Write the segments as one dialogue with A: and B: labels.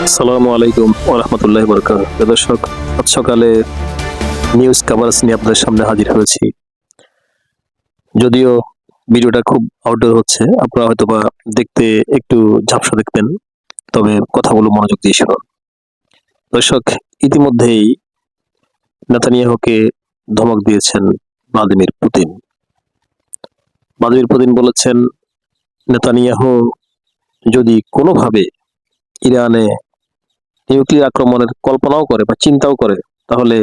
A: আসসালামু আলাইকুম ওয়া রাহমাতুল্লাহি ওয়া বারাকাতুহু। দর্শক, আজ সকালে নিউজ কভারেজ নিয়ে আপনাদের সামনে হাজির হয়েছি। যদিও ভিডিওটা খুব আউটডোর হচ্ছে, আপনারা হয়তোবা দেখতে একটু ঝাপসা দেখবেন, তবে কথাগুলো মনোযোগ দিয়ে শুনুন। দর্শক, ইতিমধ্যেই নেতানিয়াহুকে ধমক দিয়েছেন ভ্লাদিমির পুতিন। ভ্লাদিমির পুতিন বলেছেন, নেতানিয়াহু যদি কোনোভাবে ইরানে নিউক্লিয়ার আক্রমণের কল্পনাও করে বা চিন্তাও করে, তাহলে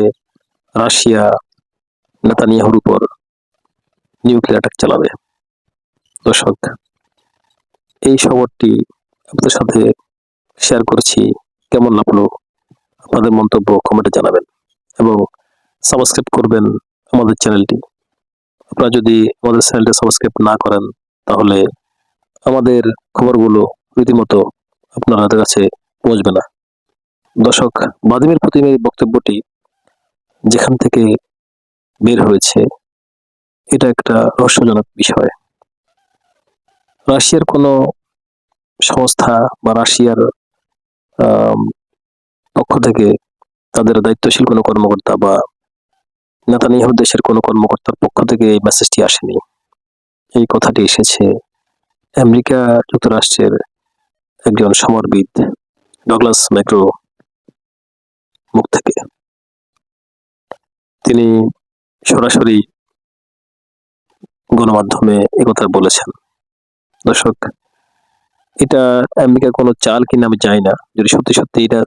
A: রাশিয়া নেতানিয়াহুর উপর নিউক্লিয়ার অ্যাটাক চালাবে। দর্শক, এই খবরটি আপনাদের সাথে শেয়ার করেছি। কেমন লাগলো আপনাদের মন্তব্য কমেন্টে জানাবেন এবং সাবস্ক্রাইব করবেন আমাদের চ্যানেলটি। আপনারা যদি আমাদের চ্যানেলটি সাবস্ক্রাইব না করেন, তাহলে আমাদের খবরগুলো রীতিমতো আপনাদের কাছে পৌঁছবে না। দর্শক, ভ্লাদিমির পুতিনের বক্তব্যটি যেখান থেকে বের হয়েছে, এটা একটা রহস্যজনক বিষয়। রাশিয়ার কোনো সংস্থা বা রাশিয়ার পক্ষ থেকে তাদের দায়িত্বশীল কোনো কর্মকর্তা বা নেতানিয়াহু দেশের কোনো কর্মকর্তার পক্ষ থেকে এই মেসেজটি আসেনি। এই কথাটি এসেছে আমেরিকা যুক্তরাষ্ট্রের একজন সমরবিদ ডগলাস ম্যাক্রো মুখ থেকে। তিনি সরাসরি গণমাধ্যমে একথা বলেছেন। দর্শক, এটা আমেরিকার কোনো চাল কিনা আমি জানি না। যদি সত্যি সত্যি এটা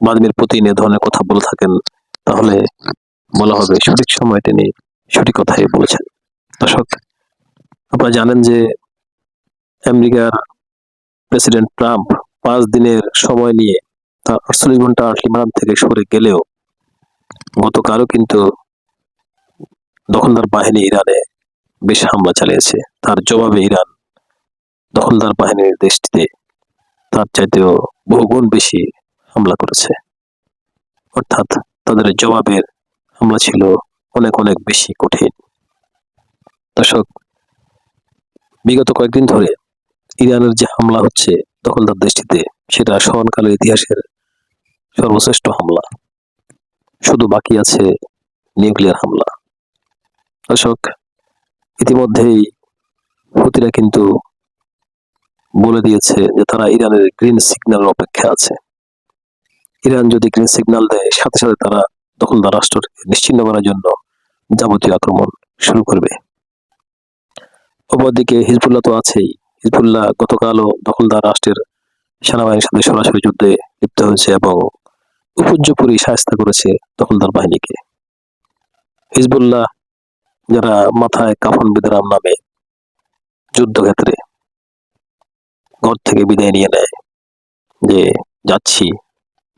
A: ভ্লাদিমির পুতিন এ ধরনের কথা বলে থাকেন, তাহলে বলা হবে সঠিক সময় তিনি সঠিক কথাই বলেছেন। দর্শক, আপনারা জানেন যে আমেরিকার প্রেসিডেন্ট ট্রাম্প 5 দিনের সময় নিয়ে তার 48 ঘন্টা আল্টিমেটাম থেকে সরে গেলেও গতকালও কিন্তু দখলদার বাহিনী ইরানে বেশ হামলা চালিয়েছে। তার জবাবে ইরান দখলদার বাহিনীর দেশটিতে তার চাইতেও বহুগুণ বেশি হামলা করেছে। অর্থাৎ তাদের জবাবের হামলা ছিল অনেক অনেক বেশি কঠিন। দর্শক, বিগত কয়েকদিন ধরে ইরানের যে হামলা হচ্ছে দখলদার দেশটিতে, সেটা স্মরণকালের ইতিহাসের সর্বশ্রেষ্ঠ হামলা। শুধু বাকি আছে নিউক্লিয়ার হামলা। দর্শক, ইতিমধ্যেই হুতিরা কিন্তু বলে দিয়েছে যে তারা ইরানের গ্রিন সিগন্যালের অপেক্ষায় আছে। ইরান যদি গ্রিন সিগন্যাল দেয়, সাথে সাথে তারা দখলদার রাষ্ট্রকে নিশ্চিহ্ন করার জন্য যাবতীয় আক্রমণ শুরু করবে। অপরদিকে হিজবুল্লাহ তো আছেই। হিজবুল্লাহ গতকালও দখলদার রাষ্ট্রের সেনাবাহিনীর সাথে সরাসরি যুদ্ধে লিপ্ত হয়েছে এবং উপর্যুপরি শায়েস্তা করেছে দখলদার বাহিনীকে। হিজবুল্লাহ যারা মাথায় কাফন বেঁধে রাম নামে যুদ্ধক্ষেত্রে ঘর থেকে বিদায় নিয়ে নেয় যে যাচ্ছি,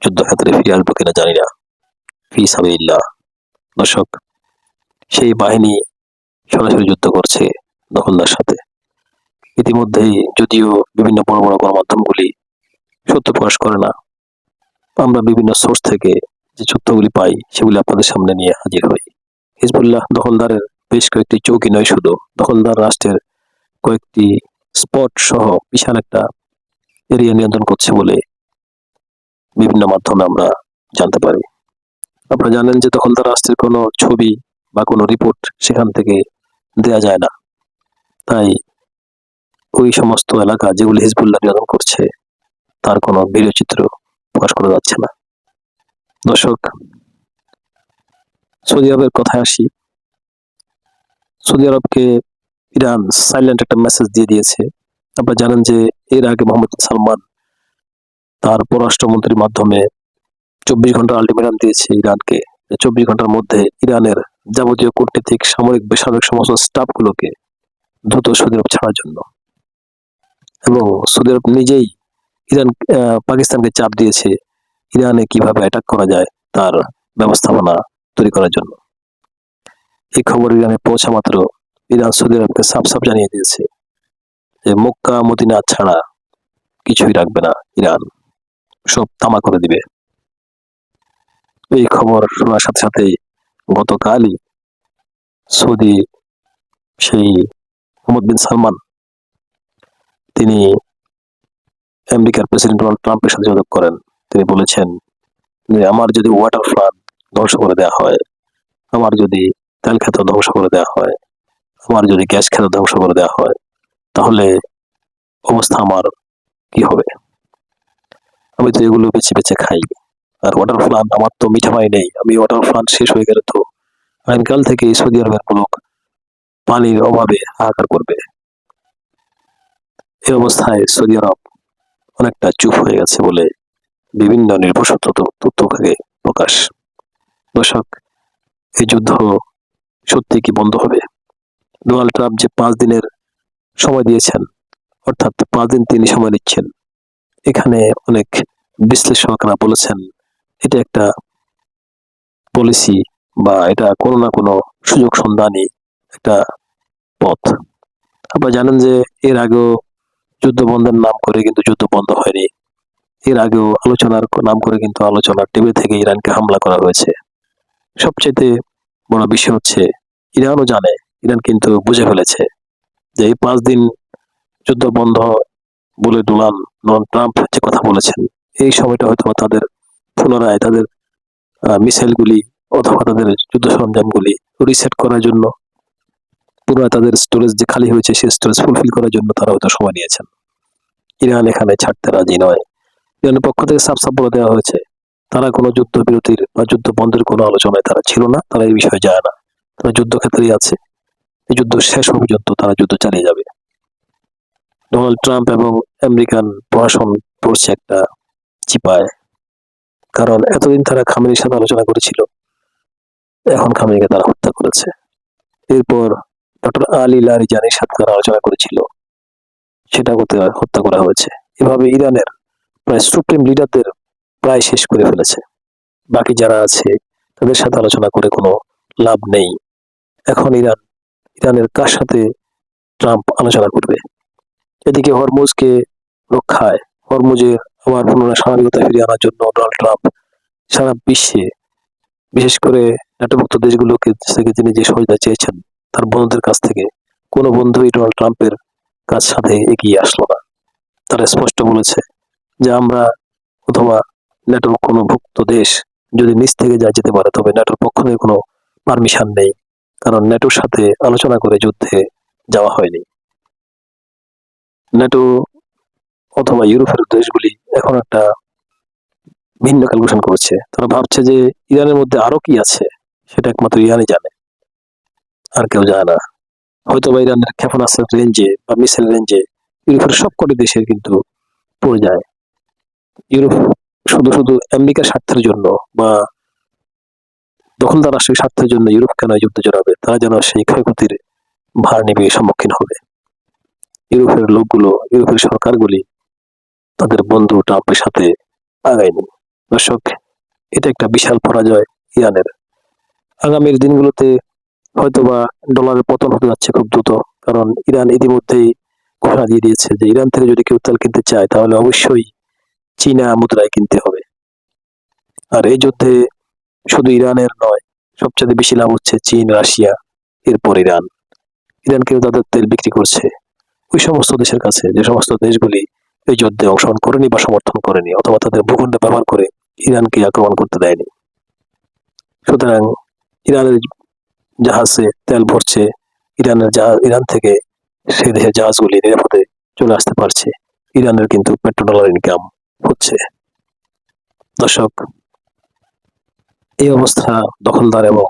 A: যুদ্ধক্ষেত্রে ফিরে আসবো কিনা জানি না, ফি সাবিলিল্লাহ। দর্শক, সেই বাহিনী সরাসরি যুদ্ধ করছে দখলদার সাথে। ইতিমধ্যেই যদিও বিভিন্ন বড় বড় গণমাধ্যমগুলি সত্য প্রকাশ করে না, আমরা বিভিন্ন সোর্স থেকে যে তথ্যগুলি পাই সেগুলি আপনাদের সামনে নিয়ে হাজির হই। হিজবুল্লাহ দখলদারের বেশ কয়েকটি চৌকি নয়, শুধু দখলদার রাষ্ট্রের কয়েকটি স্পট সহ বিশাল একটা এরিয়া নিয়ন্ত্রণ করছে বলে বিভিন্ন মাধ্যমে আমরা জানতে পারি। আপনারা জানেন যে দখলদার রাষ্ট্রের কোনো ছবি বা কোনো রিপোর্ট সেখান থেকে দেয়া যায় না। তাই ওই সমস্ত এলাকা যেগুলি হিজবুল্লাহ নিয়ন্ত্রণ করছে, তার কোনো ভিডিও চিত্র প্রকাশ করা যাচ্ছে না। দর্শক, সৌদি আরবের কথায় আসি। সৌদি আরবকে ইরান সাইলেন্ট একটা মেসেজ দিয়ে দিয়েছে। আপনারা জানেন যে এর আগে মোহাম্মদ বিন সালমান তার পররাষ্ট্রমন্ত্রীর মাধ্যমে 24 ঘন্টার আল্টিমেটাম দিয়েছে ইরানকে। 24 ঘন্টার মধ্যে ইরানের যাবতীয় কূটনীতিক, সামরিক, বেসামরিক সমস্ত স্টাফগুলোকে দ্রুত সৌদি আরব ছাড়ার জন্য। এবং সৌদি আরব নিজেই পাকিস্তানকে চাপ দিয়েছে ইরানে কিভাবে অ্যাটাক করা যায় তার ব্যবস্থাপনা তৈরি করার জন্য। এই খবর ইরানে পৌঁছা মাত্র ইরান সৌদি আরবকে সাফ সাফ জানিয়ে দিয়েছে যে মক্কা মদিনা ছাড়া কিছুই রাখবে না ইরান, সব তামা করে দিবে। এই খবর শোনার সাথে সাথেই গতকালই সৌদি সেই মোহাম্মদ বিন সালমান তিনি আমেরিকার প্রেসিডেন্ট ডোনাল্ড ট্রাম্পের সাথে যোগাযোগ করেন। তিনি বলেছেন যে আমার যদি ওয়াটার ফ্লাড ধ্বংস করে দেওয়া হয়, আমার যদি তেল ক্ষেত্র ধ্বংস করে দেওয়া হয়, আমার যদি গ্যাস ক্ষেত্র ধ্বংস করে দেওয়া হয়, তাহলে অবস্থা আমার কি হবে? আমি তো এগুলো বেছে বেছে খাই। আর ওয়াটার ফ্লাড আমার তো মিঠা পানি নেই। আমি ওয়াটার ফ্লাড শেষ হয়ে গেলে তো আগামীকাল থেকে সৌদি আরবের লোক পানির অভাবে হাহাকার করবে। এই অবস্থায় সৌদি আরব অনেকটা চুপ হয়ে গেছে বলে বিভিন্ন নির্ভরযোগ্য তথ্য থেকে প্রকাশ। দর্শক, এই যুদ্ধ সত্যি কি বন্ধ হবে? ডোনাল্ড ট্রাম্প যে 5 দিনের সময় দিয়েছেন, অর্থাৎ 5 দিন তিনি সময় নিচ্ছেন, এখানে অনেক বিশ্লেষকরা বলেছেন এটা একটা পলিসি বা এটা কোনো না কোনো সুযোগ সন্ধানী একটা পথ। আপনারা জানেন যে এর আগেও যুদ্ধ বন্ধের নাম করে কিন্তু যুদ্ধ বন্ধ হয়নি। এর আগেও আলোচনার নাম করে কিন্তু আলোচনার টেবিল থেকে ইরানকে হামলা করা হয়েছে। সবচেয়ে বড় বিষয় হচ্ছে ইরানও জানে, ইরান কিন্তু বুঝে ফেলেছে যে এই 5 দিন যুদ্ধ বন্ধ বলে ডোনাল্ড ট্রাম্প যে কথা বলেছেন, এই সময়টা হয়তো তাদের পুনরায় তাদের মিসাইলগুলি অথবা তাদের যুদ্ধ সরঞ্জামগুলি রিসেট করার জন্য, পুনরায় তাদের স্টোরেজ যে খালি হয়েছে সেই স্টোরেজ ফুলফিল করার জন্য তারা হয়তো সময় নিয়েছেন। ইরান এখানে ছাড়তে রাজি নয়। ইরানের পক্ষ থেকে সাফ সাফ বলে দেওয়া হয়েছে তারা কোনো যুদ্ধ বিরতির বা যুদ্ধ বন্ধের কোনো আলোচনায় তারা ছিল না, তারা এই বিষয়ে যায় না, তারা যুদ্ধক্ষেত্রেই আছে। এই যুদ্ধ শেষ হওয়া পর্যন্ত তারা যুদ্ধ চালিয়ে যাবে। ডোনাল্ড ট্রাম্প এবং আমেরিকান প্রশাসন পড়ছে একটা চিপায়, কারণ এতদিন তারা খামেনির সাথে আলোচনা করেছিল, এখন খামেনিকে তারা হত্যা করেছে। এরপর ডক্টর আলী লারিজানির সাথে তারা আলোচনা করেছিল, সেটা করতে হত্যা করা হয়েছে। এভাবে ইরানের প্রায় সুপ্রিম লিডারদের প্রায় শেষ করে ফেলেছে। বাকি যারা আছে তাদের সাথে আলোচনা করে কোনো লাভ নেই। এখন ইরানের কার সাথে ট্রাম্প আলোচনা করবে? এদিকে হরমুজকে রক্ষায়, হরমুজের আবার পুনরায় স্বাভাবিকতা ফিরিয়ে আনার জন্য ডোনাল্ড ট্রাম্প সারা বিশ্বে, বিশেষ করে ন্যাটোভুক্ত দেশগুলোকে থেকে তিনি যে সহায়তা চেয়েছেন তার বন্ধুদের কাছ থেকে, কোনো বন্ধুই ডোনাল্ড ট্রাম্পের কাছ সাথে এগিয়ে আসলো না। তারা স্পষ্ট বলেছে যে আমরা অথবা ন্যাটোর কোনো ভুক্ত দেশ যদি নিচ থেকে যেতে পারে, তবে ন্যাটোর পক্ষ থেকে কোনো পারমিশন নেই, কারণ ন্যাটোর সাথে আলোচনা করে যুদ্ধে যাওয়া হয়নি। ন্যাটো অথবা ইউরোপের দেশগুলি এখন একটা ভিন্ন ক্যালকুলেশন করছে। তারা ভাবছে যে ইরানের মধ্যে আরো কি আছে, সেটা একমাত্র ইরানই জানে, আর কেউ জানে না। হয়তো বা ইরানের ক্ষেপণাস্ত্রের রেঞ্জে বা মিসাইল রেঞ্জে ইউরোপের সবকটি দেশের কিন্তু পড়ে যায়। ইউরোপ শুধু শুধু আমেরিকার স্বার্থের জন্য বা দখলদার রাষ্ট্রের স্বার্থের জন্য ইউরোপ কেন যুদ্ধে জড়াবে? তারা যেন সেই ক্ষয়ক্ষতির ভার নিবে সম্মুখীন হবে। ইউরোপের লোকগুলো, ইউরোপের সরকারগুলি তাদের বন্ধু ট্রাম্পের সাথে আগায়নি। দর্শক, এটা একটা বিশাল পরাজয় ইরানের। আগামীর দিনগুলোতে হয়তোবা ডলারের পতন হতে যাচ্ছে খুব দ্রুত, কারণ ইরান ইতিমধ্যেই ঘোষণা দিয়ে দিয়েছে যে ইরান থেকে যদি কেউ তেল কিনতে চায় তাহলে অবশ্যই চীনা মুদ্রায় কিনতে হবে। আর এই যুদ্ধে শুধু ইরানের নয়, সবচেয়ে বেশি লাভ হচ্ছে চীন, রাশিয়া, এরপর ইরান। ইরান কেউ তাদের তেল বিক্রি করছে ওই সমস্ত দেশের কাছে যে সমস্ত দেশগুলি এই যুদ্ধে অংশগ্রহণ করেনি বা সমর্থন করেনি, অথবা তাদের ভূখণ্ড ব্যবহার করে ইরানকে আক্রমণ করতে দেয়নি। সুতরাং ইরানের জাহাজে তেল ভরছে, ইরান থেকে সেই দেশের জাহাজগুলি নিরাপদে চলে আসতে পারছে, ইরানের কিন্তু পেট্রোডলার ইনকাম হচ্ছে। দর্শক, এই অবস্থা দখলদার এবং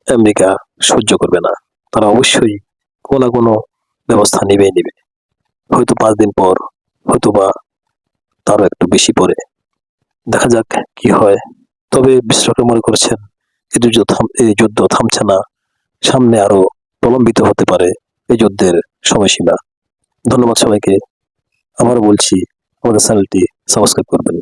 A: আমেরিকা সহ্য করবে না। তারা অবশ্যই কোনো না কোনো ব্যবস্থা নিবে। হয়তো 5 দিন পর, হয়তো বা তারও একটু বেশি পরে, দেখা যাক কি হয়। তবে বিশ্লেষকরা মনে করছেন এই যুদ্ধ থামছে না, সামনে আরো প্রলম্বিত হতে পারে এই যুদ্ধের সময়সীমা। ধন্যবাদ সবাইকে। আবারও বলছি, আমাদের চ্যানেলটি সাবস্ক্রাইব করবেন।